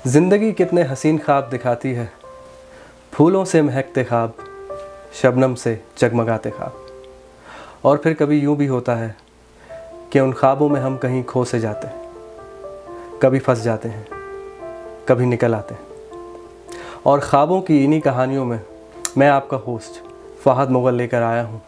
ज़िंदगी कितने हसीन ख्वाब दिखाती है, फूलों से महकते ख्वाब, शबनम से जगमगाते ख्वाब। और फिर कभी यूँ भी होता है कि उन ख्वाबों में हम कहीं खो से जाते हैं, कभी फंस जाते हैं, कभी निकल आते हैं। और ख्वाबों की इन्हीं कहानियों में मैं आपका होस्ट फ़हद मुग़ल लेकर आया हूँ,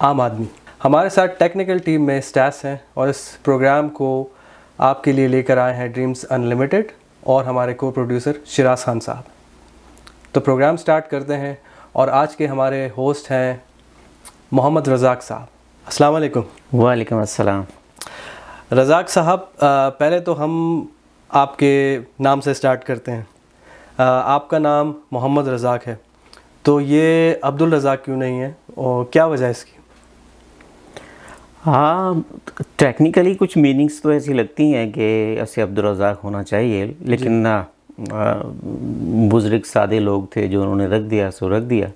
आम आदमी। हमारे साथ टेक्निकल टीम में स्टैस हैं और इस प्रोग्राम को आपके लिए लेकर आए हैं ड्रीम्स अनलिमिटेड और हमारे को प्रोड्यूसर शिराज खान साहब। तो प्रोग्राम स्टार्ट करते हैं और आज के हमारे होस्ट हैं मोहम्मद रज़ाक साहब। अस्सलाम वालेकुम। वालेकुम अस्सलाम। रज़ाक साहब, पहले तो हम आपके नाम से स्टार्ट करते हैं। आपका नाम मोहम्मद रज़ाक है, तो ये अब्दुल रज़ाक क्यों नहीं है और क्या वजह है इसकी? हाँ, टेक्निकली कुछ मीनिंग्स तो ऐसी लगती हैं कि ऐसे अब्दुल रज़ाक होना चाहिए, लेकिन ना, बुज़ुर्ग सादे लोग थे जो उन्होंने रख दिया सो रख दिया।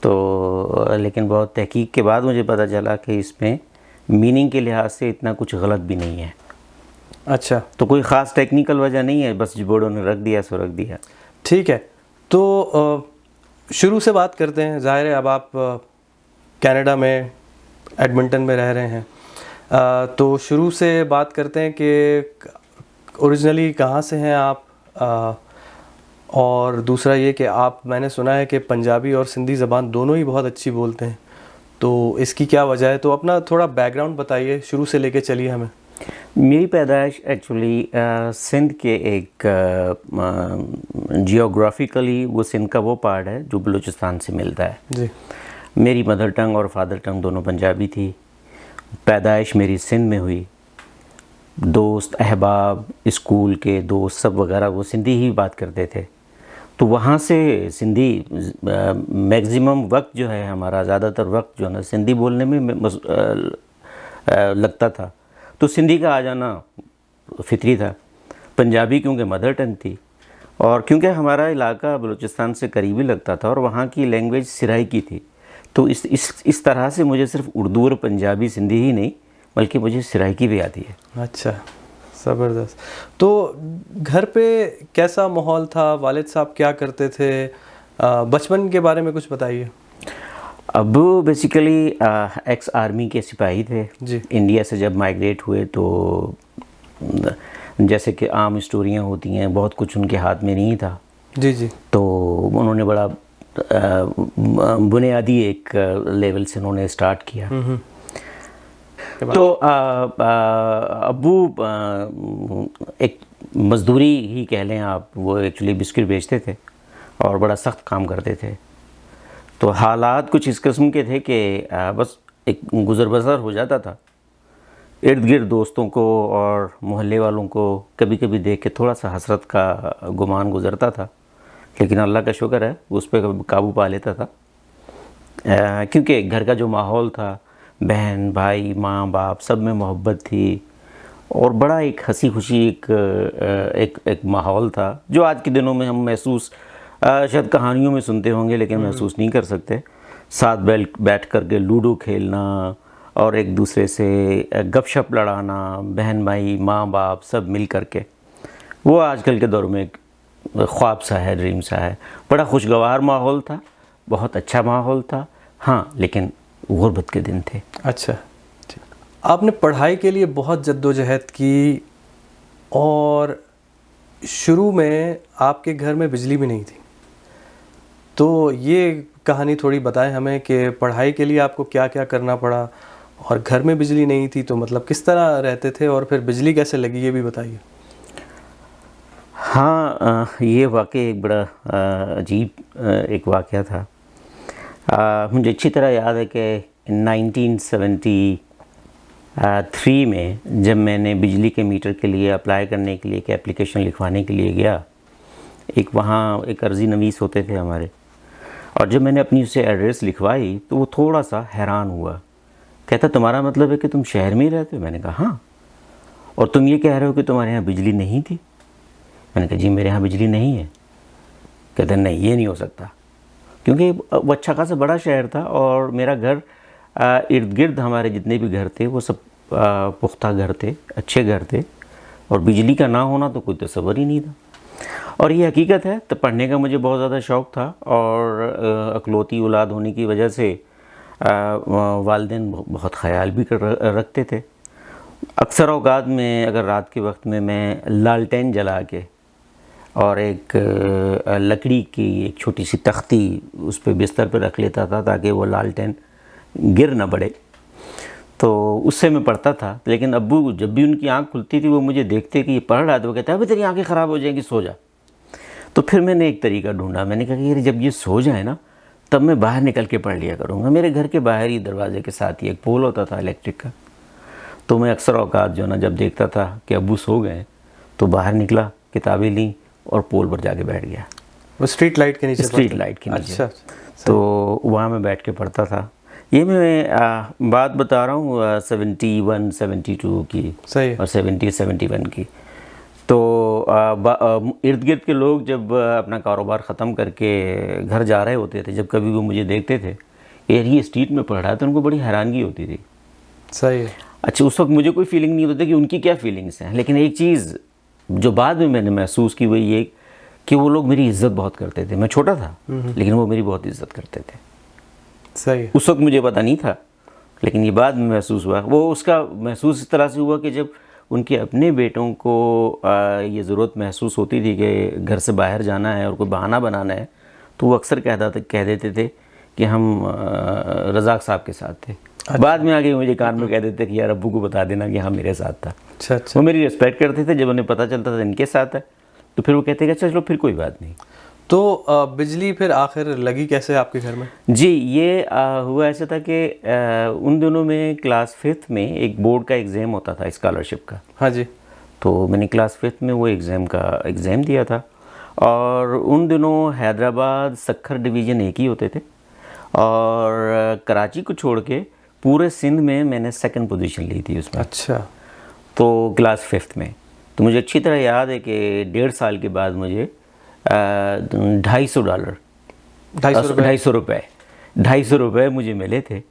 तो लेकिन बहुत तहकीक के बाद मुझे पता चला कि इसमें मीनिंग के लिहाज से इतना कुछ गलत भी नहीं है। अच्छा, तो कोई ख़ास टेक्निकल वजह नहीं है, बस बोर्डों ने रख दिया सो रख दिया। ठीक है। तो शुरू से बात करते हैं। ज़ाहिर है अब आप कनाडा में एडमिंटन में रह रहे हैं, तो शुरू से बात करते हैं कि ओरिजिनली कहाँ से हैं आप, और दूसरा ये कि आप, मैंने सुना है कि पंजाबी और सिंधी ज़बान दोनों ही बहुत अच्छी बोलते हैं, तो इसकी क्या वजह है? तो अपना थोड़ा बैकग्राउंड बताइए, शुरू से लेके चलिए हमें। मेरी पैदाइश एक्चुअली सिंध के एक जियोग्राफिकली वो सिंध का वो पार्ट है जो बलूचिस्तान से मिलता है जी। मेरी मदर टंग और फादर टंग दोनों पंजाबी थी। पैदाइश मेरी सिंध में हुई। दोस्त अहबाब, स्कूल के दोस्त सब वगैरह वो सिंधी ही बात करते थे, तो वहाँ से सिंधी मैक्सिमम वक्त जो है हमारा, ज़्यादातर वक्त जो है ना सिंधी बोलने में लगता था। तो सिंधी का आ जाना फितरी था। पंजाबी क्योंकि मदर टंग थी और क्योंकि हमारा इलाका बलूचिस्तान से करीबी लगता था और वहाँ की लैंग्वेज सिराइकी थी, तो इस तरह से मुझे सिर्फ उर्दू और पंजाबी सिंधी ही नहीं बल्कि मुझे सिराइकी भी आती है। अच्छा, ज़बरदस्त। तो घर पे कैसा माहौल था? वालिद साहब क्या करते थे? बचपन के बारे में कुछ बताइए। अब्बू बेसिकली एक्स आर्मी के सिपाही थे जी। इंडिया से जब माइग्रेट हुए, तो जैसे कि आम स्टोरियाँ होती हैं, बहुत कुछ उनके हाथ में नहीं था। जी जी। तो उन्होंने बड़ा बुनियादी एक लेवल से उन्होंने स्टार्ट किया। तो अब्बू एक मज़दूरी ही कह लें आप, वो एक्चुअली बिस्किट बेचते थे और बड़ा सख्त काम करते थे। तो हालात कुछ इस किस्म के थे कि बस एक गुज़र बसर हो जाता था। इर्द गिर्द दोस्तों को और मोहल्ले वालों को कभी कभी देख के थोड़ा सा हसरत का गुमान गुज़रता था, लेकिन अल्लाह का शुक्र है उस पर काबू पा लेता था, क्योंकि घर का जो माहौल था, बहन भाई माँ बाप सब में मोहब्बत थी और बड़ा एक हंसी खुशी एक माहौल था जो आज के दिनों में हम महसूस शायद कहानियों में सुनते होंगे लेकिन महसूस नहीं कर सकते। साथ बैठ कर के लूडो खेलना और एक दूसरे से गपशप लड़ाना, बहन भाई माँ बाप सब मिल कर के, वो आजकल के दौर में एक ख्वाब सा है, ड्रीम सा है। बड़ा खुशगवार माहौल था, बहुत अच्छा माहौल था। हाँ, लेकिन गुर्बत के दिन थे। अच्छा, ठीक। आपने पढ़ाई के लिए बहुत जद्दोजहद की और शुरू में आपके घर में बिजली भी नहीं थी, तो ये कहानी थोड़ी बताएं हमें कि पढ़ाई के लिए आपको क्या क्या करना पड़ा और घर में बिजली नहीं थी तो मतलब किस तरह रहते थे और फिर बिजली कैसे लगी, ये भी बताइए। हाँ, ये वाकई एक बड़ा अजीब एक वाक़या था। मुझे अच्छी तरह याद है कि 1973 में जब मैंने बिजली के मीटर के लिए अप्लाई करने के लिए एक एप्लीकेशन लिखवाने के लिए गया, एक वहाँ एक अर्ज़ी नवीस होते थे हमारे, और जब मैंने अपनी उससे एड्रेस लिखवाई तो वो थोड़ा सा हैरान हुआ। कहता, तुम्हारा मतलब है कि तुम शहर में ही रहते हो? मैंने कहा हाँ। और तुम ये कह रहे हो कि तुम्हारे यहाँ बिजली नहीं थी? मैंने कहा जी मेरे यहाँ बिजली नहीं है। कहते नहीं, ये नहीं हो सकता, क्योंकि वो अच्छा खासा बड़ा शहर था और मेरा घर इर्द गिर्द हमारे जितने भी घर थे वो सब पुख्ता घर थे, अच्छे घर थे, और बिजली का ना होना तो कोई तसव्वुर ही नहीं था। और ये हकीकत है। तो पढ़ने का मुझे बहुत ज़्यादा शौक़ था और अकलौती औलाद होने की वजह से वालिदैन बहुत ख़याल भी रखते थे। अक्सर औक़ात में अगर रात के वक्त में मैं लालटेन जला के और एक लकड़ी की एक छोटी सी तख्ती उस पे बिस्तर पे रख लेता था ताकि वो लालटेन गिर ना पड़े, तो उससे मैं पढ़ता था। लेकिन अब्बू जब भी उनकी आंख खुलती थी वो मुझे देखते कि ये पढ़ रहा था, वो कहता है अभी तेरी आंखें ख़राब हो जाएंगी, सो जा। तो फिर मैंने एक तरीका ढूंढा, मैंने कहा कि जब ये सो जाए ना तब मैं बाहर निकल के पढ़ लिया करूँगा। मेरे घर के बाहर ही दरवाजे के साथ ही एक पोल होता था इलेक्ट्रिक का, तो मैं अक्सर औक़ात जो ना जब देखता था कि अब्बू सो गए तो बाहर निकला, किताबें ली और पोल पर जाके बैठ गया। वो स्ट्रीट लाइट के नीचे? स्ट्रीट लाइट के नीचे। अच्छा। तो वहाँ मैं बैठ के पढ़ता था। ये मैं बात बता रहा हूँ 71 72 की। सही है। और 70 71 की। तो इर्द गिर्द के लोग जब अपना कारोबार ख़त्म करके घर जा रहे होते थे, जब कभी वो मुझे देखते थे यार ये स्ट्रीट में पढ़ रहा है, तो उनको बड़ी हैरानगी होती थी। सही है। अच्छा, उस वक्त मुझे कोई फीलिंग नहीं होती कि उनकी क्या फीलिंग्स हैं, लेकिन एक चीज़ जो बाद में मैंने महसूस की वो ये कि वो लोग मेरी इज़्ज़त बहुत करते थे। मैं छोटा था लेकिन वो मेरी बहुत इज़्ज़त करते थे। सही है। उस वक्त मुझे पता नहीं था, लेकिन ये बाद में महसूस हुआ। वो उसका महसूस इस तरह से हुआ कि जब उनके अपने बेटों को ये ज़रूरत महसूस होती थी कि घर से बाहर जाना है और कोई बहाना बनाना है, तो वो अक्सर कह देते थे कि हम रज़ाक साहब के साथ थे। अच्छा। बाद में आके मुझे कान में कह देते कि यार अब्बू को बता देना कि हाँ मेरे साथ था। अच्छा। वो मेरी रिस्पेक्ट करते थे। जब उन्हें पता चलता था इनके साथ है तो फिर वो कहते कि अच्छा चलो फिर कोई बात नहीं। तो बिजली फिर आखिर लगी कैसे आपके घर में? जी, ये हुआ ऐसा था कि उन दिनों में क्लास 5th में एक बोर्ड का एग्ज़ाम होता था स्कॉलरशिप का। हाँ जी। तो मैंने क्लास 5th में वो एग्ज़ाम दिया था और उन दिनों हैदराबाद सक्खर डिवीज़न एक ही होते थे और कराची को छोड़ के पूरे सिंध में मैंने 2nd पोजीशन ली थी उसमें। अच्छा। तो क्लास 5th में तो मुझे अच्छी तरह याद है कि 1.5 साल के बाद मुझे $250 250 रुपये मुझे मिले थे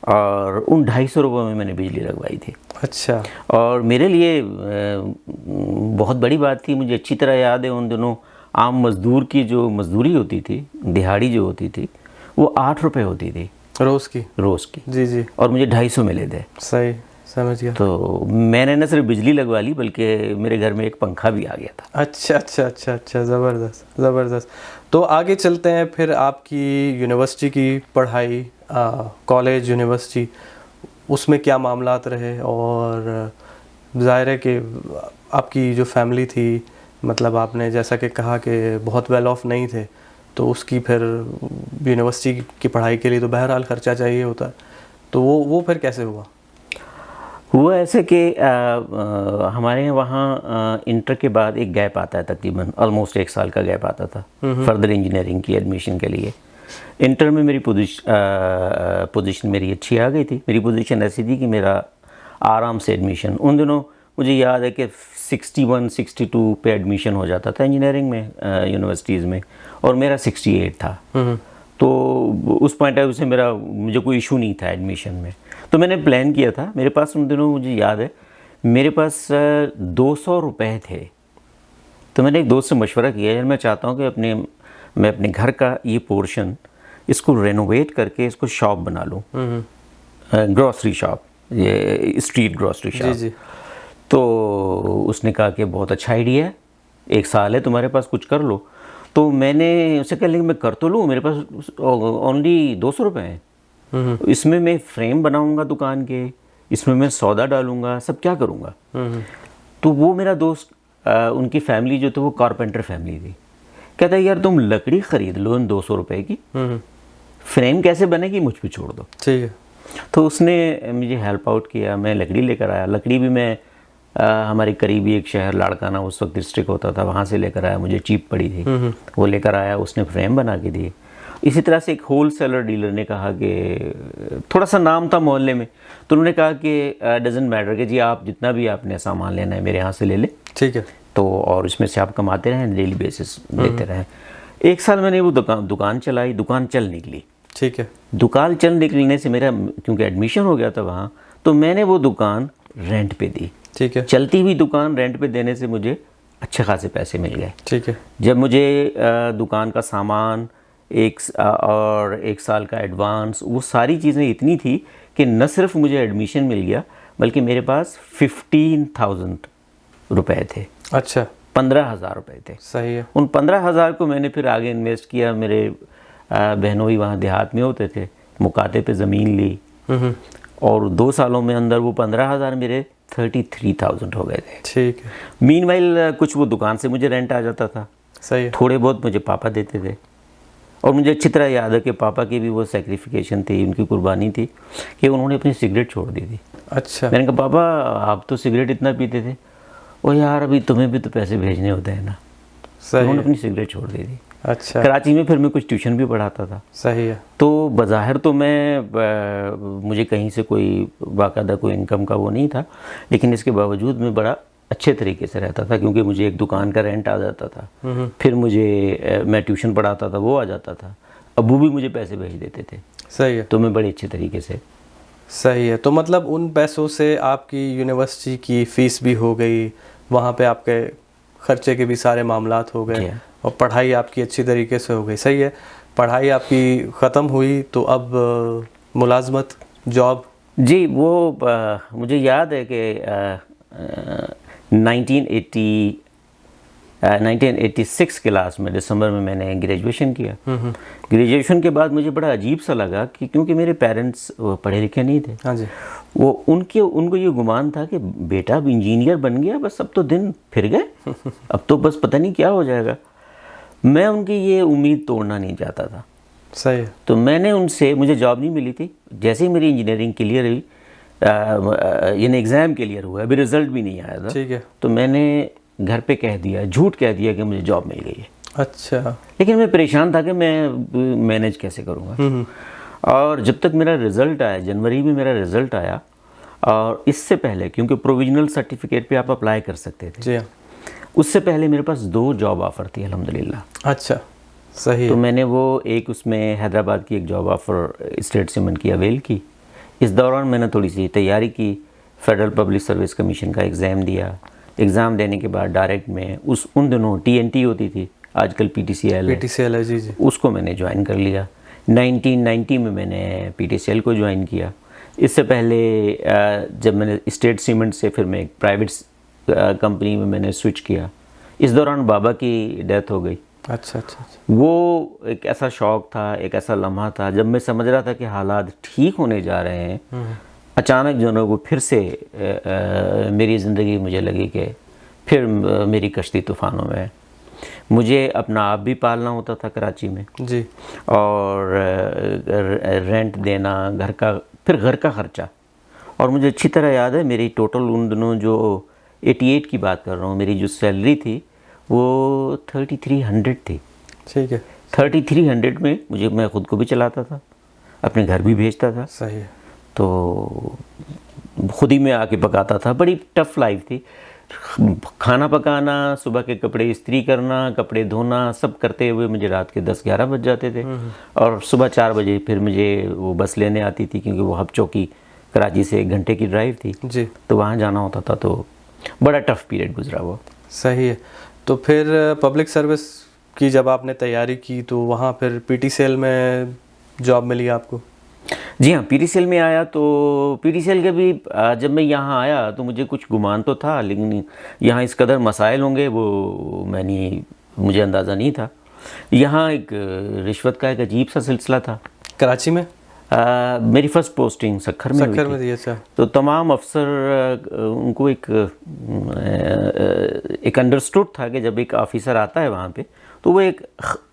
और उन 250 रुपये में मैंने बिजली लगवाई थी। अच्छा। और मेरे लिए बहुत बड़ी बात थी। मुझे अच्छी तरह याद है उन दिनों आम मज़दूर की जो मज़दूरी होती थी, दिहाड़ी जो होती थी, वो 8 रुपये होती थी रोज़ की। जी जी। और मुझे 250 मिले थे। सही, समझ गया। तो मैंने न सिर्फ बिजली लगवा ली बल्कि मेरे घर में एक पंखा भी आ गया था। अच्छा, ज़बरदस्त। तो आगे चलते हैं फिर आपकी यूनिवर्सिटी की पढ़ाई, कॉलेज यूनिवर्सिटी, उसमें क्या मामलात रहे? और ज़ाहिर है कि आपकी जो फैमिली थी, मतलब आपने जैसा कि कहा कि बहुत वेल ऑफ नहीं थे, तो उसकी फिर यूनिवर्सिटी की पढ़ाई के लिए तो बहरहाल ख़र्चा चाहिए होता है, तो वो फिर कैसे हुआ ऐसे कि हमारे वहाँ इंटर के बाद एक गैप आता है, तकरीबन ऑलमोस्ट 1 साल का गैप आता था फर्दर इंजीनियरिंग की एडमिशन के लिए। इंटर में मेरी पोजीशन मेरी अच्छी आ गई थी। मेरी पोजीशन ऐसी थी कि मेरा आराम से एडमिशन, उन दिनों मुझे याद है कि 61 62 पे एडमिशन हो जाता था इंजीनियरिंग में यूनिवर्सिटीज़ में, और मेरा 68 था। तो उस पॉइंट ऑफ व्यू से मुझे कोई इशू नहीं था एडमिशन में। तो मैंने प्लान किया था, मेरे पास उन दिनों मुझे याद है मेरे पास 200 रुपये थे। तो मैंने एक दोस्त से मशवरा किया, यार मैं चाहता हूँ कि मैं अपने घर का ये पोर्शन इसको रेनोवेट करके इसको शॉप बना लूँ, ग्रॉसरी शॉप, ये स्ट्रीट ग्रॉसरी शॉप। जी। तो उसने कहा कि बहुत अच्छा आइडिया है, 1 साल है तुम्हारे पास, कुछ कर लो। तो मैंने उससे कहा लेकिन मैं कर तो लूँ, मेरे पास ओनली 200 रुपये हैं, इसमें मैं फ्रेम बनाऊंगा दुकान के, इसमें मैं सौदा डालूंगा, सब क्या करूंगा। तो वो मेरा दोस्त, उनकी फैमिली जो थी वो कारपेंटर फैमिली थी, कहता है यार तुम लकड़ी ख़रीद लो इन 200 रुपये की, फ्रेम कैसे बनेगी मुझ पे छोड़ दो। ठीक है। तो उसने मुझे हेल्प आउट किया, मैं लकड़ी लेकर आया। लकड़ी भी मैं हमारे करीबी एक शहर लाड़काना उस वक्त डिस्ट्रिक्ट होता था, वहाँ से लेकर आया, मुझे चीप पड़ी थी, वो लेकर आया, उसने फ्रेम बना के दी। इसी तरह से एक होल सेलर डीलर ने कहा कि थोड़ा सा नाम था मोहल्ले में, तो उन्होंने कहा कि डजेंट मैटर कि जी आप जितना भी आपने सामान लेना है मेरे यहाँ से ले ले, ठीक है, तो और इसमें से आप कमाते रहें, डेली बेसिस देते रहें। 1 साल मैंने वो दुकान चलाई, दुकान चल निकली। ठीक है। दुकान चल निकलने से मेरा क्योंकि एडमिशन हो गया था वहाँ, तो मैंने वो दुकान रेंट पे दी। ठीक है। चलती हुई दुकान रेंट पे देने से मुझे अच्छे खासे पैसे मिल गए। ठीक है। जब मुझे दुकान का सामान और 1 साल का एडवांस, वो सारी चीज़ें इतनी थी कि न सिर्फ मुझे एडमिशन मिल गया बल्कि मेरे पास 15,000 रुपए थे। अच्छा। 15,000 रुपए थे। सही है। उन 15,000 को मैंने फिर आगे इन्वेस्ट किया। मेरे बहनों ही वहाँ देहात में होते थे, मुकाते पे ज़मीन ली और 2 सालों में अंदर वो 15,000 मेरे 33,000 हो गए थे। ठीक है। मीनवाइल कुछ वो दुकान से मुझे रेंट आ जाता था। सही है। थोड़े बहुत मुझे पापा देते थे और मुझे अच्छी तरह याद है कि पापा की भी वो सेक्रिफिकेशन थी, उनकी कुर्बानी थी कि उन्होंने अपनी सिगरेट छोड़ दी थी। अच्छा। मैंने कहा पापा आप तो सिगरेट इतना पीते थे, ओ यार अभी तुम्हें भी तो पैसे भेजने होते हैं ना। सही उन्होंने है। अपनी सिगरेट छोड़ दी थी। अच्छा। कराची में फिर मैं कुछ ट्यूशन भी पढ़ाता था। सही है। तो बज़ाहिर तो मुझे कहीं से कोई बाकायदा कोई इनकम का वो नहीं था, लेकिन इसके बावजूद मैं बड़ा अच्छे तरीके से रहता था क्योंकि मुझे एक दुकान का रेंट आ जाता था। फिर मैं ट्यूशन पढ़ाता था, वो आ जाता था। अब्बू भी मुझे पैसे भेज देते थे। सही है। तो मैं बड़े अच्छे तरीके से। सही है। तो मतलब उन पैसों से आपकी यूनिवर्सिटी की फ़ीस भी हो गई, वहाँ पे आपके खर्चे के भी सारे मामलात हो गए और पढ़ाई आपकी अच्छी तरीके से हो गई। सही है। पढ़ाई आपकी ख़त्म हुई तो अब मुलाजमत, जॉब? जी, वो मुझे याद है कि 1986 क्लास में दिसंबर में मैंने ग्रेजुएशन किया। ग्रेजुएशन के बाद मुझे बड़ा अजीब सा लगा कि क्योंकि मेरे पेरेंट्स पढ़े लिखे नहीं थे। हाँ जी। वो उनको ये गुमान था कि बेटा अब इंजीनियर बन गया, बस अब तो दिन फिर गए, अब तो बस पता नहीं क्या हो जाएगा। मैं उनकी ये उम्मीद तोड़ना नहीं चाहता था। सही है। तो मैंने उनसे, मुझे जॉब नहीं मिली थी, जैसे ही मेरी इंजीनियरिंग क्लियर हुई, यानी एग्ज़ाम क्लियर हुआ, अभी रिज़ल्ट भी नहीं आया था। ठीक है। तो मैंने घर पे कह दिया, झूठ कह दिया कि मुझे जॉब मिल गई है। अच्छा। लेकिन मैं परेशान था कि मैं मैनेज कैसे करूँगा। और जब तक मेरा रिज़ल्ट आया, जनवरी में मेरा रिज़ल्ट आया, और इससे पहले क्योंकि प्रोविजनल सर्टिफिकेट पे आप अप्लाई कर सकते थे। जी हाँ। उससे पहले मेरे पास 2 जॉब ऑफ़र थी अल्हम्दुलिल्लाह। अच्छा। सही है। तो मैंने वो एक उसमें हैदराबाद की एक जॉब ऑफ़र स्टेट सीमेंट की अवेल की। इस दौरान मैंने थोड़ी सी तैयारी की, फेडरल पब्लिक सर्विस कमीशन का एग्ज़ाम दिया। एग्ज़ाम देने के बाद डायरेक्ट में उन दिनों TNT होती थी, आजकल PTCL है। जी जी। उसको मैंने ज्वाइन कर लिया। 1990 में मैंने PTCL को ज्वाइन किया। इससे पहले जब मैंने स्टेट सीमेंट से फिर मैं एक प्राइवेट कंपनी में मैंने स्विच किया। इस दौरान बाबा की डेथ हो गई। अच्छा अच्छा। वो एक ऐसा शौक़ था, एक ऐसा लम्हा था जब मैं समझ रहा था कि हालात ठीक होने जा रहे हैं, अचानक जो है वो फिर से मेरी ज़िंदगी मुझे लगी कि फिर मेरी कश्ती तूफ़ानों में है। मुझे अपना आप भी पालना होता था कराची में जी, और रेंट देना, घर का ख़र्चा। और मुझे अच्छी तरह याद है मेरी टोटल उन दिनों जो 88 की बात कर रहा हूँ, मेरी जो सैलरी थी वो 3300 थी। ठीक है। 3300 में मैं ख़ुद को भी चलाता था, अपने घर भी भेजता था। सही है। तो खुद ही मैं आके पकाता था। बड़ी टफ़ लाइफ थी। खाना पकाना, सुबह के कपड़े इस्त्री करना, कपड़े धोना, सब करते हुए मुझे रात के 10-11 बज जाते थे। और सुबह 4 बजे फिर मुझे वो बस लेने आती थी क्योंकि वो हब चौकी कराची से 1 घंटे की ड्राइव थी जी। तो वहाँ जाना होता था। तो बड़ा टफ़ पीरियड गुजरा वो। सही है। तो फिर पब्लिक सर्विस की जब आपने तैयारी की तो वहाँ फिर PTCL में जॉब मिली आपको? जी हाँ, PTCL में आया। तो PTCL के भी जब मैं यहाँ आया तो मुझे कुछ गुमान तो था, लेकिन यहाँ इस कदर मसाइल होंगे वो मुझे अंदाज़ा नहीं था। यहाँ एक रिश्वत का एक अजीब सा सिलसिला था। कराची में? मेरी फ़र्स्ट पोस्टिंग सखर में हुई थी। अच्छा। तो तमाम अफसर उनको एक अंडरस्टूड था कि जब एक ऑफ़िसर आता है वहाँ पे तो वो एक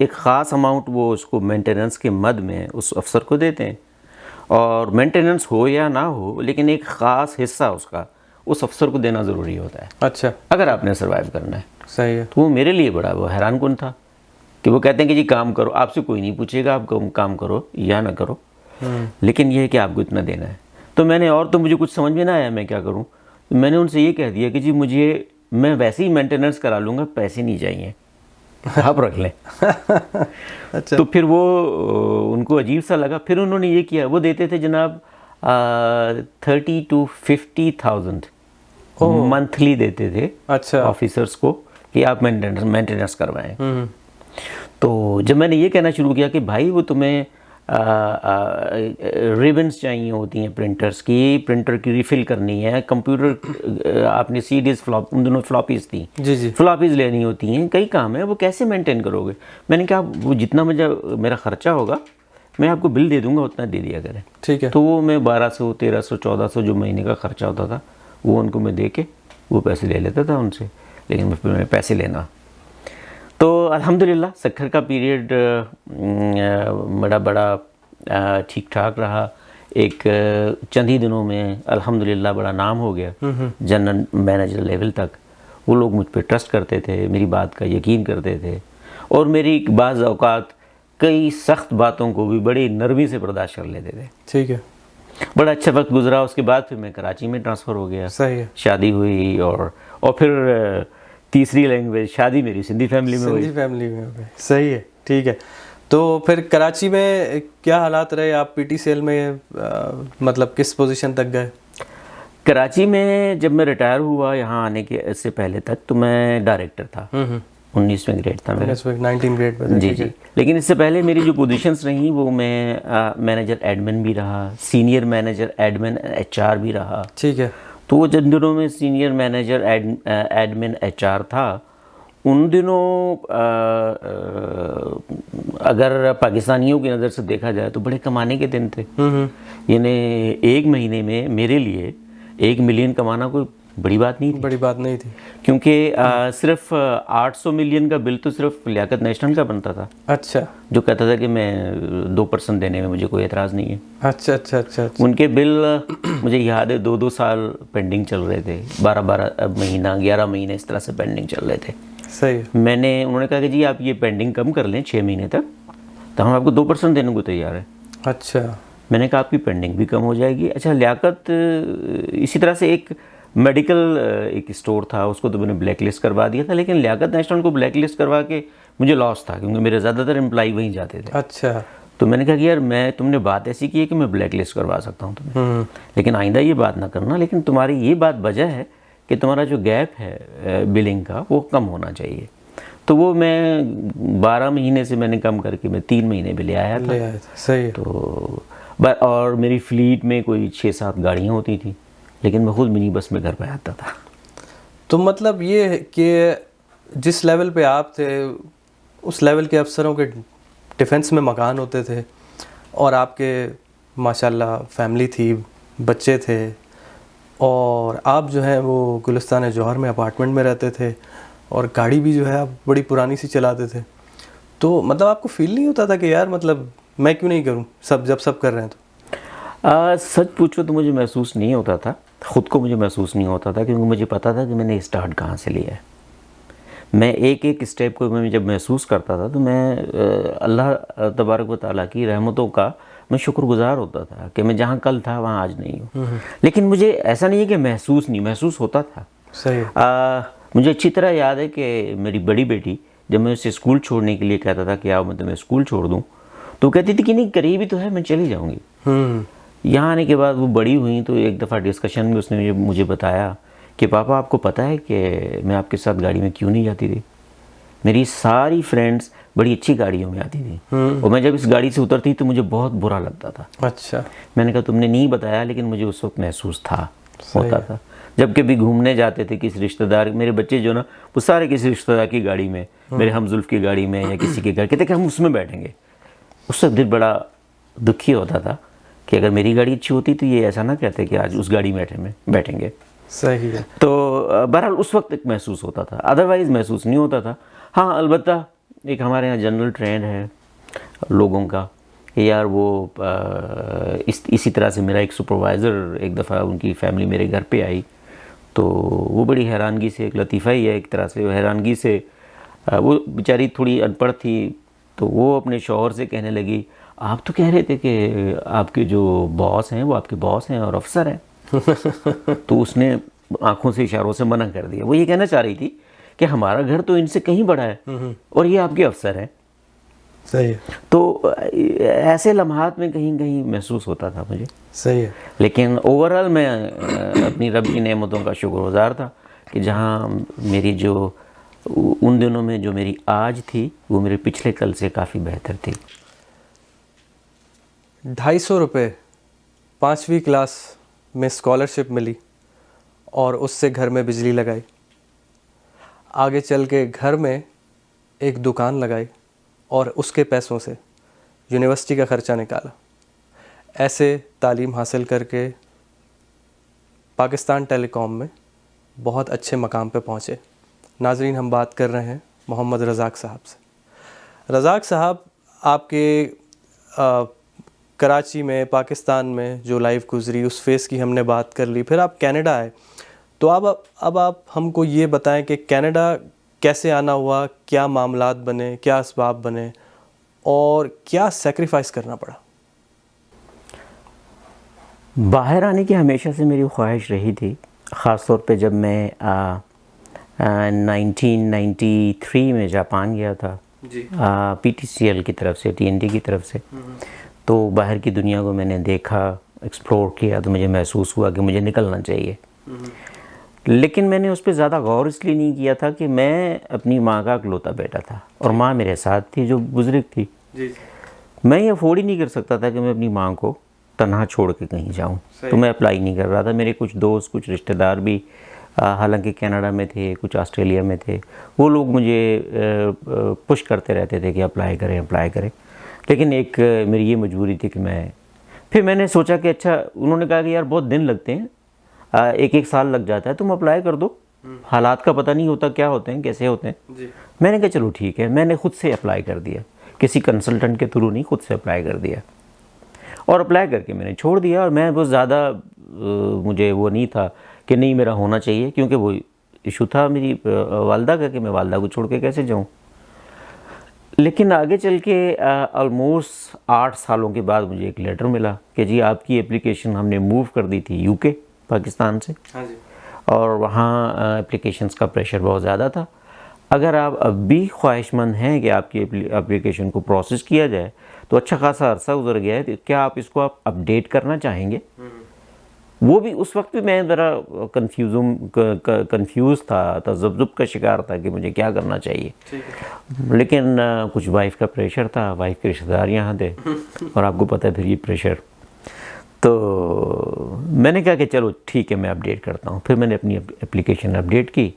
ख़ास अमाउंट वो उसको मेंटेनेंस के मद में उस अफसर को देते हैं, और मेंटेनेंस हो या ना हो लेकिन एक ख़ास हिस्सा उसका उस अफसर को देना ज़रूरी होता है। अच्छा। अगर आपने सर्वाइव करना है। सही है। तो वो मेरे लिए बड़ा वो हैरान कुन था कि वो कहते हैं कि जी काम करो, आपसे कोई नहीं पूछेगा आप काम करो या ना करो, लेकिन ये है कि आपको इतना देना है। तो मुझे कुछ समझ में ना आया मैं क्या करूं। तो मैंने उनसे ये कह दिया कि जी मैं वैसे ही मेंटेनेंस करा लूँगा, पैसे नहीं चाहिए, आप रख लें। अच्छा। तो फिर वो उनको अजीब सा लगा। फिर उन्होंने ये किया, वो देते थे जनाब 30 to 50,000 मंथली देते थे। अच्छा। ऑफिसर्स को कि आप मेंटेनेंस करवाएं। तो जब मैंने ये कहना शुरू किया कि भाई वो तुम्हें रिबन्स चाहिए होती हैं प्रिंटर्स की, प्रिंटर की रिफ़िल करनी है, कंप्यूटर आपने सीडीज फ्लॉप, उन दिनों फ्लॉपीज़ थी, जी फ्लॉपीज़ लेनी होती हैं, कई काम है, वो कैसे मेंटेन करोगे। मैंने कहा वो जितना मेरा ख़र्चा होगा मैं आपको बिल दे दूंगा, उतना दे दिया करें। ठीक है। तो वो मैं 1200, 1300, 1400 जो महीने का ख़र्चा होता था वो उनको मैं दे के वो पैसे ले लेता था उनसे, लेकिन मैं पैसे लेना। तो अल्हम्दुलिल्लाह शक्कर का पीरियड बड़ा ठीक ठाक रहा। एक चंद ही दिनों में अल्हम्दुलिल्लाह बड़ा नाम हो गया, जनरल मैनेजर लेवल तक। वो लोग मुझ पर ट्रस्ट करते थे, मेरी बात का यकीन करते थे, और मेरी बाज़ औक़ात कई सख्त बातों को भी बड़ी नरमी से बर्दाश्त कर लेते थे। ठीक है। बड़ा अच्छा वक्त गुजरा। उसके बाद फिर मैं कराची में ट्रांसफ़र हो गया। सही है। शादी हुई और फिर तीसरी लैंग्वेज शादी मेरी सिंधी फैमिली में हुई। सिंधी फैमिली में हो गई। सही है। ठीक है। तो फिर कराची में क्या हालात रहे? आप PTCL में मतलब किस पोजीशन तक गए? कराची में जब मैं रिटायर हुआ यहाँ आने के इससे पहले तक तो मैं डायरेक्टर था। 19वें ग्रेड था मेरा। 19 ग्रेड में। जी जी। लेकिन इससे पहले मेरी जो पोजीशंस रहीं वो मैं मैनेजर एडमिन भी रहा, सीनियर मैनेजर एडमिन HR भी रहा। ठीक है। तो वो जिन दिनों में सीनियर मैनेजर एडमिन HR था, उन दिनों अगर पाकिस्तानियों की नज़र से देखा जाए तो बड़े कमाने के दिन थे। यानी एक महीने में मेरे लिए 1 मिलियन कमाना कोई बड़ी बात नहीं थी। बड़ी बात नहीं थी, क्योंकि सिर्फ 800 मिलियन का बिल तो सिर्फ लियाकत नेशनल का बनता था। अच्छा। जो कहता था कि मैं 2% देने में मुझे कोई एतराज़ नहीं है। अच्छा अच्छा अच्छा, अच्छा। उनके बिल मुझे याद है 2-2 साल पेंडिंग चल रहे थे, 12-12 महीना, 11 महीने इस तरह से पेंडिंग चल रहे थे। सही है। उन्होंने कहा कि जी आप ये पेंडिंग कम कर लें 6 महीने तक, तो हम आपको 2% देने को तैयार है। अच्छा। मैंने कहा आपकी पेंडिंग भी कम हो जाएगी। अच्छा, लियाकत इसी तरह से एक मेडिकल एक स्टोर था, उसको तो मैंने ब्लैक लिस्ट करवा दिया था, लेकिन लियाकत नेशनल को ब्लैक लिस्ट करवा के मुझे लॉस था, क्योंकि मेरे ज़्यादातर एम्प्लॉई वहीं जाते थे। अच्छा। तो मैंने कहा कि यार तुमने बात ऐसी की है कि मैं ब्लैक लिस्ट करवा सकता हूँ तुम्हें, लेकिन आइंदा ये बात ना करना। लेकिन तुम्हारी ये बात वजह है कि तुम्हारा जो गैप है बिलिंग का वो कम होना चाहिए। तो वो मैं 12 महीने से मैंने कम करके मैं 3 महीने में ले आया था। सही है। तो और मेरी फ्लीट में कोई 6-7 गाड़ियाँ होती थी, लेकिन मैं खुद मिनी बस में घर पे आता था। तो मतलब ये है कि जिस लेवल पे आप थे उस लेवल के अफसरों के डिफेंस में मकान होते थे, और आपके माशाल्लाह फैमिली थी, बच्चे थे, और आप जो है वो गुलिस्तान जौहर में अपार्टमेंट में रहते थे, और गाड़ी भी जो है आप बड़ी पुरानी सी चलाते थे। तो मतलब आपको फील नहीं होता था कि यार मतलब मैं क्यों नहीं करूं, जब सब कर रहे हैं तो? सच पूछो तो मुझे महसूस नहीं होता था, ख़ुद को मुझे महसूस नहीं होता था, क्योंकि मुझे पता था कि मैंने स्टार्ट कहाँ से लिया है। मैं एक एक स्टेप को मैं जब महसूस करता था तो मैं अल्लाह तबारक व तआला की रहमतों का मैं शुक्रगुजार होता था कि मैं जहाँ कल था वहाँ आज नहीं हूँ। लेकिन मुझे ऐसा नहीं है कि महसूस होता था। सही। मुझे अच्छी तरह याद है कि मेरी बड़ी बेटी जब मैं उसे स्कूल छोड़ने के लिए कहता था कि आओ मैं तुम्हें स्कूल छोड़ दूँ, तो कहती थी कि नहीं करीब ही तो है, मैं चली जाऊँगी। यहाँ आने के बाद वो बड़ी हुई तो एक दफ़ा डिस्कशन में उसने मुझे बताया कि पापा आपको पता है कि मैं आपके साथ गाड़ी में क्यों नहीं जाती थी? मेरी सारी फ्रेंड्स बड़ी अच्छी गाड़ियों में आती थी, और मैं जब इस गाड़ी से उतरती तो मुझे बहुत बुरा लगता था। अच्छा। मैंने कहा तुमने नहीं बताया, लेकिन मुझे उस वक्त महसूस होता था। जब कभी घूमने जाते थे किसी रिश्तेदार, मेरे बच्चे जो ना वो सारे किसी रिश्तेदार की गाड़ी में, मेरे हमजुल्फ की गाड़ी में या किसी के घर, कहते कि हम उसमें बैठेंगे। उस वक्त दिल बड़ा दुखी होता था कि अगर मेरी गाड़ी अच्छी होती तो ये ऐसा ना कहते कि आज उस गाड़ी में बैठेंगे। सही है। तो बहरहाल उस वक्त एक महसूस होता था, अदरवाइज़ महसूस नहीं होता था। हाँ, अलबत्ता एक हमारे यहाँ जनरल ट्रेंड है लोगों का कि यार वो इसी तरह से मेरा एक सुपरवाइज़र एक दफ़ा उनकी फैमिली मेरे घर पे आई, तो वो बड़ी हैरानगी से, एक लतीफ़ा ही है एक तरह से, हैरानगी से वो बेचारी थोड़ी अनपढ़ थी, तो वो अपने शौहर से कहने लगी आप तो कह रहे थे कि आपके जो बॉस हैं वो आपके बॉस हैं और अफसर हैं। तो उसने आंखों से इशारों से मना कर दिया। वो ये कहना चाह रही थी कि हमारा घर तो इनसे कहीं बड़ा है और ये आपके अफसर हैं। सही है। तो ऐसे लम्हात में कहीं कहीं महसूस होता था मुझे। सही है। लेकिन ओवरऑल मैं अपनी रब की नेमतों का शुक्रगुजार था कि जहाँ मेरी जो उन दिनों में जो मेरी आज थी वो मेरे पिछले कल से काफ़ी बेहतर थी। 250 रुपये 5वीं क्लास में स्कॉलरशिप मिली और उससे घर में बिजली लगाई। आगे चल के घर में एक दुकान लगाई और उसके पैसों से यूनिवर्सिटी का ख़र्चा निकाला। ऐसे तालीम हासिल करके पाकिस्तान टेलीकॉम में बहुत अच्छे मकाम पे पहुँचे। नाजरीन, हम बात कर रहे हैं मोहम्मद रज़ाक साहब से। रज़ाक साहब, आपके कराची में, पाकिस्तान में जो लाइफ गुजरी उस फेज़ की हमने बात कर ली। फिर आप कनाडा आए, तो अब आप हमको ये बताएं कि कनाडा कैसे आना हुआ, क्या मामलात बने, क्या असबाब बने और क्या सेक्रीफाइस करना पड़ा? बाहर आने की हमेशा से मेरी ख्वाहिश रही थी, ख़ास तौर पे जब मैं 1993 में जापान गया था जी। PTCL की तरफ से, TNT की तरफ से। तो बाहर की दुनिया को मैंने देखा, एक्सप्लोर किया, तो मुझे महसूस हुआ कि मुझे निकलना चाहिए। लेकिन मैंने उस पर ज़्यादा गौर इसलिए नहीं किया था कि मैं अपनी माँ का इकलौता बेटा था और माँ मेरे साथ थी जो बुज़ुर्ग थी जी। मैं ये अफोर्ड ही नहीं कर सकता था कि मैं अपनी माँ को तन्हा छोड़ के कहीं जाऊँ, तो मैं अप्लाई नहीं कर रहा था। मेरे कुछ दोस्त, कुछ रिश्तेदार भी हालांकि कनाडा में थे, कुछ ऑस्ट्रेलिया में थे, वो लोग मुझे पुश करते रहते थे कि अप्लाई करें। लेकिन एक मेरी ये मजबूरी थी कि फिर मैंने सोचा कि अच्छा, उन्होंने कहा कि यार बहुत दिन लगते हैं, एक साल लग जाता है, तुम अप्लाई कर दो, हालात का पता नहीं होता क्या होते हैं, कैसे होते हैं जी। मैंने कहा चलो ठीक है, मैंने खुद से अप्लाई कर दिया, किसी कंसल्टेंट के थ्रू नहीं, खुद से अप्लाई कर दिया। और अप्लाई करके मैंने छोड़ दिया। और मैं बहुत ज़्यादा मुझे वो नहीं था कि नहीं मेरा होना चाहिए, क्योंकि वो इशू था मेरी वालदा का कि मैं वालदा को छोड़ के कैसे जाऊँ। लेकिन आगे चल के ऑलमोस्ट 8 सालों के बाद मुझे एक लेटर मिला कि जी आपकी एप्लीकेशन हमने मूव कर दी थी यूके, पाकिस्तान से। हाँ जी। और वहाँ एप्लीकेशंस का प्रेशर बहुत ज़्यादा था। अगर आप अब भी ख्वाहिशमंद हैं कि आपकी एप्लीकेशन को प्रोसेस किया जाए, तो अच्छा खासा अरसा गुजर गया है, तो क्या आप इसको अपडेट करना चाहेंगे? वो भी उस वक्त भी मैं ज़रा कंफ्यूज था, तज़ब्ज़ुब का शिकार था कि मुझे क्या करना चाहिए। लेकिन कुछ वाइफ का प्रेशर था, वाइफ के रिश्तेदार यहाँ थे और आपको पता है फिर ये प्रेशर। तो मैंने कहा कि चलो ठीक है, मैं अपडेट करता हूँ। फिर मैंने अपनी एप्लीकेशन अपडेट की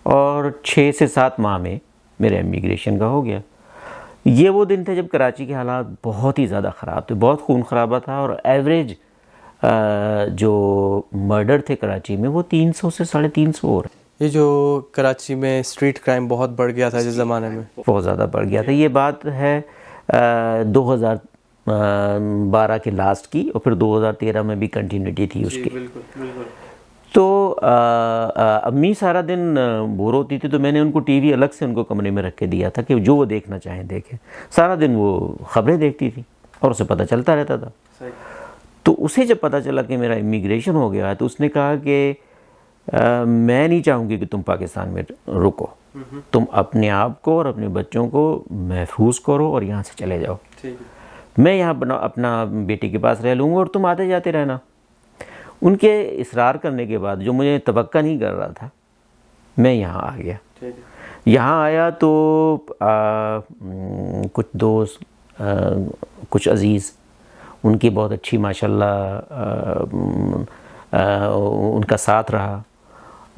और 6 से 7 माह में मेरा इमिग्रेशन का हो गया। ये वो दिन थे जब कराची के हालात बहुत ही ज़्यादा ख़राब थे, बहुत खून खराबा था। और एवरेज जो मर्डर थे कराची में वो 300 से 350 हो रहे। ये जो कराची में स्ट्रीट क्राइम बहुत बढ़ गया था जिस ज़माने में, बहुत ज़्यादा बढ़ गया था। ये बात है 2012 के लास्ट की, और फिर 2013 में भी कंटिन्यूटी थी उसकी। बिल्कुल। तो अम्मी सारा दिन बोर होती थी, तो मैंने उनको टीवी अलग से उनको कमरे में रख के दिया था कि जो वो देखना चाहें देखें। सारा दिन वो ख़बरें देखती थी और उसे पता चलता रहता था। तो उसे जब पता चला कि मेरा इमिग्रेशन हो गया है, तो उसने कहा कि मैं नहीं चाहूँगी कि तुम पाकिस्तान में रुको, तुम अपने आप को और अपने बच्चों को महफूज करो और यहाँ से चले जाओ। मैं यहाँ अपना बेटी के पास रह लूँगा और तुम आते जाते रहना। उनके इसरार करने के बाद, जो मुझे तवक्का नहीं कर रहा था, मैं यहाँ आ गया। यहाँ आया तो कुछ दोस्त, कुछ अज़ीज़, उनकी बहुत अच्छी माशाल्लाह उनका साथ रहा,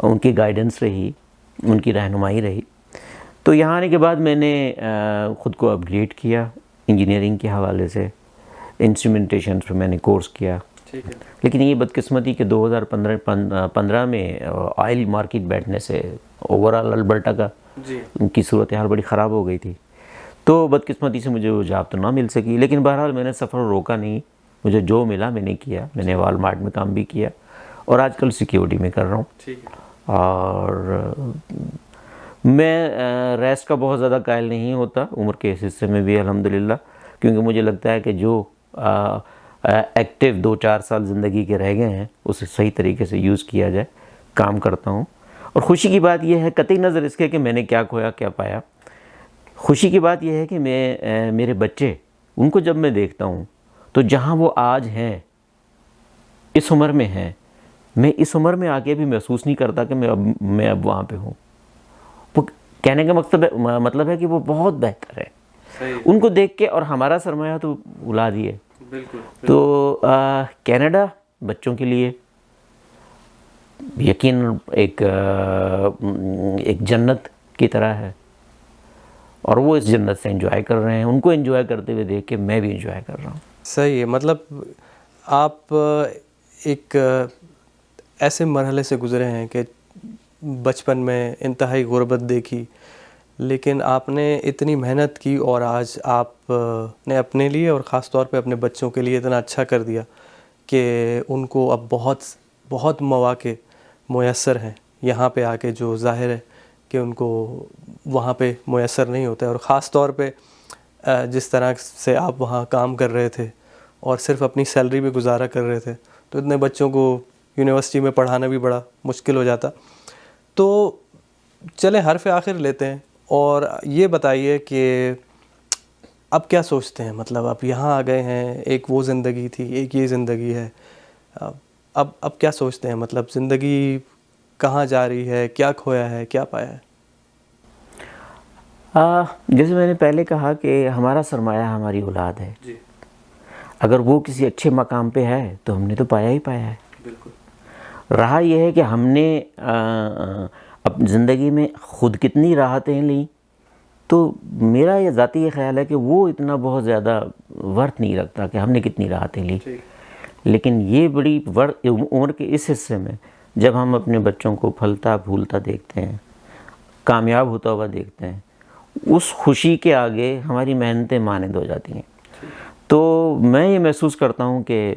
उनकी गाइडेंस रही, उनकी रहनुमाई रही। तो यहाँ आने के बाद मैंने ख़ुद को अपग्रेड किया इंजीनियरिंग के हवाले से। इंस्ट्रूमेंटेशन पर मैंने कोर्स किया। लेकिन ये बदकिस्मती कि 2015 में ऑयल मार्केट बैठने से ओवरऑल अल्बर्टा का उनकी सूरत हाल बड़ी ख़राब हो गई थी। तो बदकिस्मती से मुझे वो जॉब तो ना मिल सकी। लेकिन बहरहाल मैंने सफ़र रोका नहीं, मुझे जो मिला मैंने किया। मैंने वॉलमार्ट में काम भी किया और आजकल सिक्योरिटी में कर रहा हूँ। और मैं रेस्ट का बहुत ज़्यादा कायल नहीं होता उम्र के इस हिस्से में भी, अल्हम्दुलिल्लाह, क्योंकि मुझे लगता है कि जो एक्टिव 2-4 साल ज़िंदगी के रह गए हैं उसे सही तरीके से यूज़ किया जाए। काम करता हूँ और ख़ुशी की बात यह है, कतई नज़र इसके कि मैंने क्या खोया क्या पाया, खुशी की बात यह है कि मेरे बच्चे, उनको जब मैं देखता हूँ तो जहाँ वो आज हैं, इस उम्र में हैं, मैं इस उम्र में आके भी महसूस नहीं करता कि मैं अब वहाँ पे हूँ। वो कहने का मतलब है कि वो बहुत बेहतर है। उनको देख के, और हमारा सरमाया तो औलाद ही है। बिल्कुल। तो कनाडा बच्चों के लिए यकीन एक जन्नत की तरह है, और वो इस जन्नत से एंजॉय कर रहे हैं। उनको एंजॉय करते हुए देख के मैं भी एंजॉय कर रहा हूँ। सही है। मतलब आप एक ऐसे मरहले से गुज़रे हैं कि बचपन में इंतहाई गुर्बत देखी, लेकिन आपने इतनी मेहनत की और आज आप ने अपने लिए और ख़ास तौर पे अपने बच्चों के लिए इतना अच्छा कर दिया कि उनको अब बहुत बहुत मौक़े मुयस्सर हैं यहाँ पे आके, जो ज़ाहिर है कि उनको वहाँ पे मुयस्सर नहीं होता है। और ख़ास तौर पे जिस तरह से आप वहाँ काम कर रहे थे और सिर्फ अपनी सैलरी पे गुजारा कर रहे थे, तो इतने बच्चों को यूनिवर्सिटी में पढ़ाना भी बड़ा मुश्किल हो जाता। तो चले हरफ़ आखिर लेते हैं और ये बताइए कि अब क्या सोचते हैं? मतलब आप यहाँ आ गए हैं, एक वो ज़िंदगी थी, एक ये ज़िंदगी है, अब क्या सोचते हैं? मतलब ज़िंदगी कहाँ जा रही है, क्या खोया है, क्या पाया है? जैसे मैंने पहले कहा कि हमारा सरमाया हमारी औलाद है जी। अगर वो किसी अच्छे मकाम पे है तो हमने तो पाया ही पाया है। बिल्कुल। रहा यह है कि हमने अपनी ज़िंदगी में ख़ुद कितनी राहतें ली, तो मेरा ये ज़ाती ये ख़्याल है कि वो इतना बहुत ज़्यादा वर्थ नहीं रखता कि हमने कितनी राहतें ली। लेकिन ये बड़ी उम्र के इस हिस्से में जब हम अपने बच्चों को फलता फूलता देखते हैं, कामयाब होता हुआ देखते हैं, उस खुशी के आगे हमारी मेहनतें मानद हो जाती हैं। तो मैं ये महसूस करता हूँ कि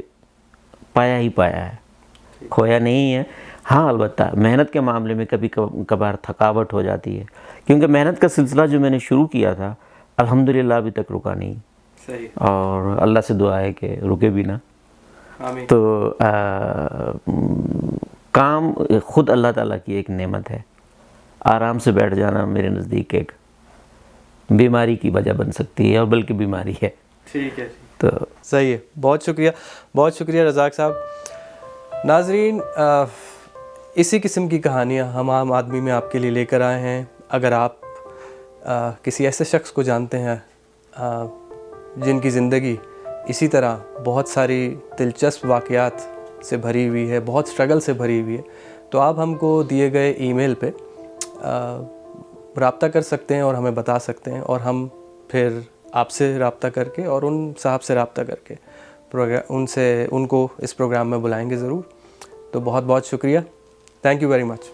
पाया ही पाया है, खोया नहीं है। हाँ, अलबत्ता मेहनत के मामले में कभी कभार थकावट हो जाती है, क्योंकि मेहनत का सिलसिला जो मैंने शुरू किया था अल्हम्दुलिल्लाह अभी तक रुका नहीं। सही। और अल्लाह से दुआ है कि रुके भी ना। आमीन। तो काम ख़ुद अल्लाह ताला की एक नेमत है। आराम से बैठ जाना मेरे नज़दीक एक बीमारी की वजह बन सकती है, और बल्कि बीमारी है। ठीक है। तो सही है। बहुत शुक्रिया रज़ाक साहब। नाज़रीन, इसी किस्म की कहानियाँ हम आम आदमी में आपके लिए लेकर आए हैं। अगर आप किसी ऐसे शख्स को जानते हैं जिनकी ज़िंदगी इसी तरह बहुत सारी दिलचस्प वाक़यात से भरी हुई है, बहुत स्ट्रगल से भरी हुई है, तो आप हमको दिए गए ईमेल पे रब्ता कर सकते हैं और हमें बता सकते हैं, और हम फिर आपसे रब्ता करके और उन साहब से रब्ता करके उनको इस प्रोग्राम में बुलाएंगे ज़रूर। तो बहुत बहुत शुक्रिया। Thank you very much.